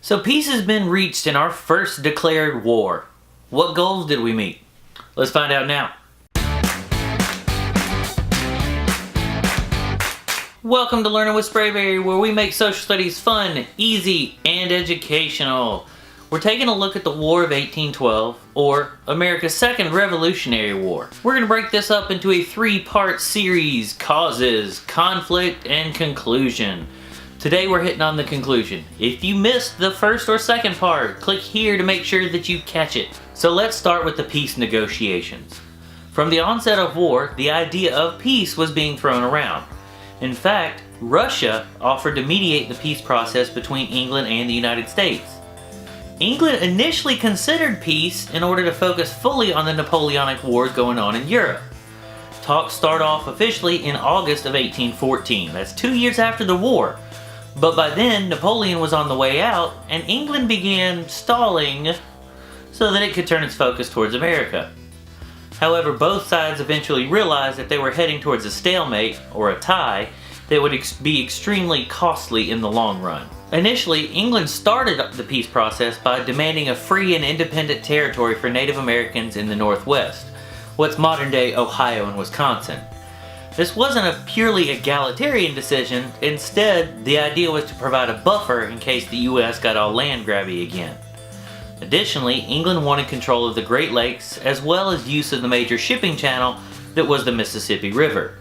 So peace has been reached in our first declared war. What goals did we meet? Let's find out now. Welcome to Learning with Sprayberry, where we make social studies fun, easy, and educational. We're taking a look at the War of 1812, or America's Second Revolutionary War. We're going to break this up into a three-part series: causes, conflict, and conclusion. Today we're hitting on the conclusion. If you missed the first or second part, click here to make sure that you catch it. So let's start with the peace negotiations. From the onset of war, the idea of peace was being thrown around. In fact, Russia offered to mediate the peace process between England and the United States. England initially considered peace in order to focus fully on the Napoleonic Wars going on in Europe. Talks start off officially in August of 1814. That's 2 years after the war. But by then, Napoleon was on the way out, and England began stalling so that it could turn its focus towards America. However, both sides eventually realized that they were heading towards a stalemate, or a tie, that would be extremely costly in the long run. Initially, England started the peace process by demanding a free and independent territory for Native Americans in the Northwest, what's modern-day Ohio and Wisconsin. This wasn't a purely egalitarian decision. Instead, the idea was to provide a buffer in case the US got all land grabby again. Additionally, England wanted control of the Great Lakes as well as use of the major shipping channel that was the Mississippi River.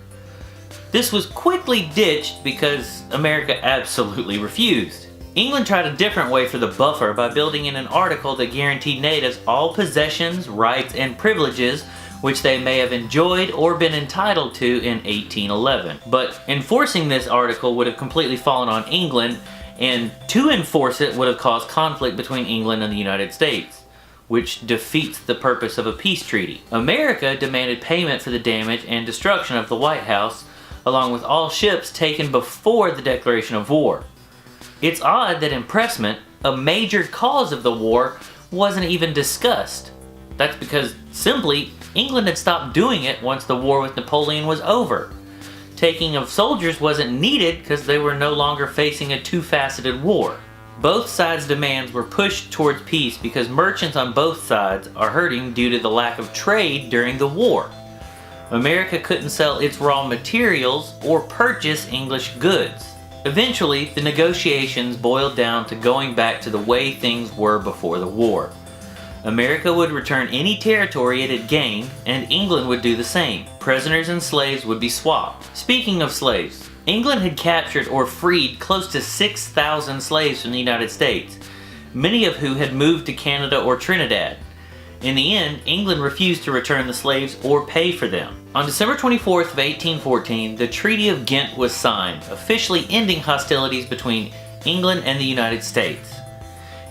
This was quickly ditched because America absolutely refused. England tried a different way for the buffer by building in an article that guaranteed natives all possessions, rights, and privileges which they may have enjoyed or been entitled to in 1811. But enforcing this article would have completely fallen on England, and to enforce it would have caused conflict between England and the United States, which defeats the purpose of a peace treaty. America demanded payment for the damage and destruction of the White House, along with all ships taken before the declaration of war. It's odd that impressment, a major cause of the war, wasn't even discussed. That's because, simply, England had stopped doing it once the war with Napoleon was over. Taking of soldiers wasn't needed because they were no longer facing a two-faceted war. Both sides' demands were pushed towards peace because merchants on both sides are hurting due to the lack of trade during the war. America couldn't sell its raw materials or purchase English goods. Eventually, the negotiations boiled down to going back to the way things were before the war. America would return any territory it had gained, and England would do the same. Prisoners and slaves would be swapped. Speaking of slaves, England had captured or freed close to 6,000 slaves from the United States, many of who had moved to Canada or Trinidad. In the end, England refused to return the slaves or pay for them. On December 24th of 1814, the Treaty of Ghent was signed, officially ending hostilities between England and the United States.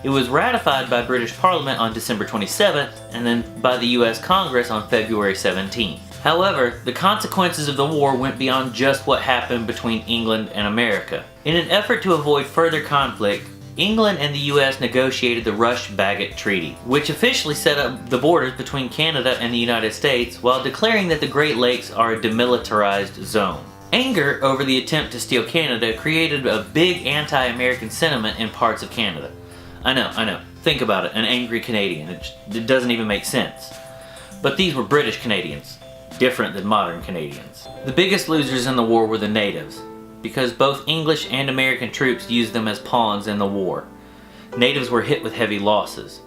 It was ratified by British Parliament on December 27th, and then by the US Congress on February 17th. However, the consequences of the war went beyond just what happened between England and America. In an effort to avoid further conflict, England and the US negotiated the Rush-Bagot Treaty, which officially set up the borders between Canada and the United States while declaring that the Great Lakes are a demilitarized zone. Anger over the attempt to steal Canada created a big anti-American sentiment in parts of Canada. I know. Think about it, an angry Canadian. It doesn't even make sense. But these were British Canadians, different than modern Canadians. The biggest losers in the war were the natives, because both English and American troops used them as pawns in the war. Natives were hit with heavy losses.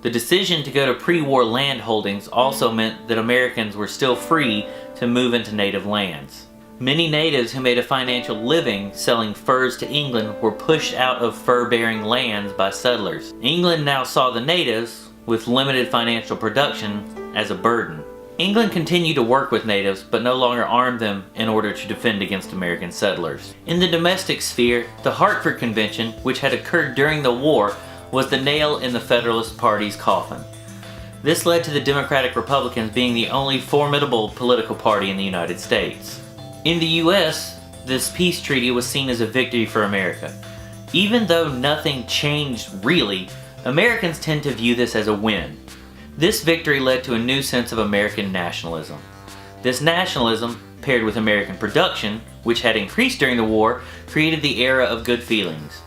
The decision to go to pre-war land holdings also meant that Americans were still free to move into native lands. Many natives who made a financial living selling furs to England were pushed out of fur-bearing lands by settlers. England now saw the natives, with limited financial production, as a burden. England continued to work with natives, but no longer armed them in order to defend against American settlers. In the domestic sphere, the Hartford Convention, which had occurred during the war, was the nail in the Federalist Party's coffin. This led to the Democratic Republicans being the only formidable political party in the United States. In the US, this peace treaty was seen as a victory for America. Even though nothing changed really, Americans tend to view this as a win. This victory led to a new sense of American nationalism. This nationalism, paired with American production, which had increased during the war, created the era of good feelings.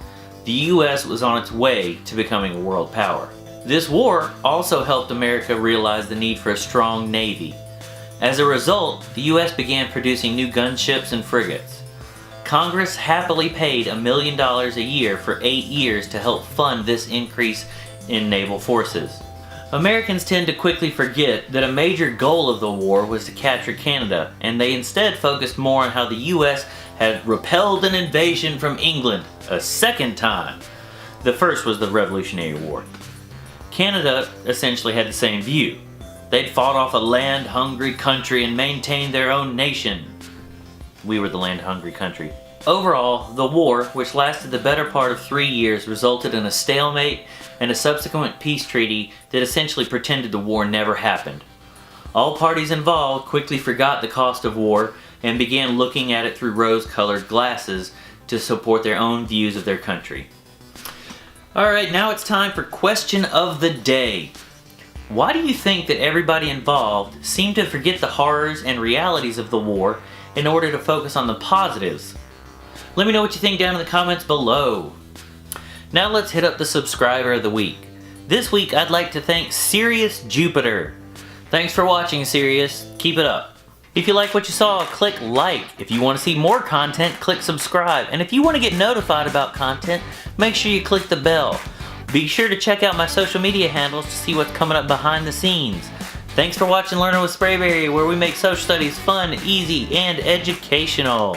the US was on its way to becoming a world power. This war also helped America realize the need for a strong navy. As a result, the US began producing new gunships and frigates. Congress happily paid $1 million a year for 8 years to help fund this increase in naval forces. Americans tend to quickly forget that a major goal of the war was to capture Canada, and they instead focused more on how the US had repelled an invasion from England a second time. The first was the Revolutionary War. Canada essentially had the same view. They'd fought off a land-hungry country and maintained their own nation. We were the land-hungry country. Overall, the war, which lasted the better part of 3 years, resulted in a stalemate and a subsequent peace treaty that essentially pretended the war never happened. All parties involved quickly forgot the cost of war and began looking at it through rose-colored glasses to support their own views of their country. Alright, now it's time for question of the day. Why do you think that everybody involved seemed to forget the horrors and realities of the war in order to focus on the positives? Let me know what you think down in the comments below. Now let's hit up the subscriber of the week. This week I'd like to thank Sirius Jupiter. Thanks for watching, Sirius. Keep it up. If you like what you saw, click like. If you want to see more content, click subscribe. And if you want to get notified about content, make sure you click the bell. Be sure to check out my social media handles to see what's coming up behind the scenes. Thanks for watching Learning with Sprayberry, where we make social studies fun, easy, and educational.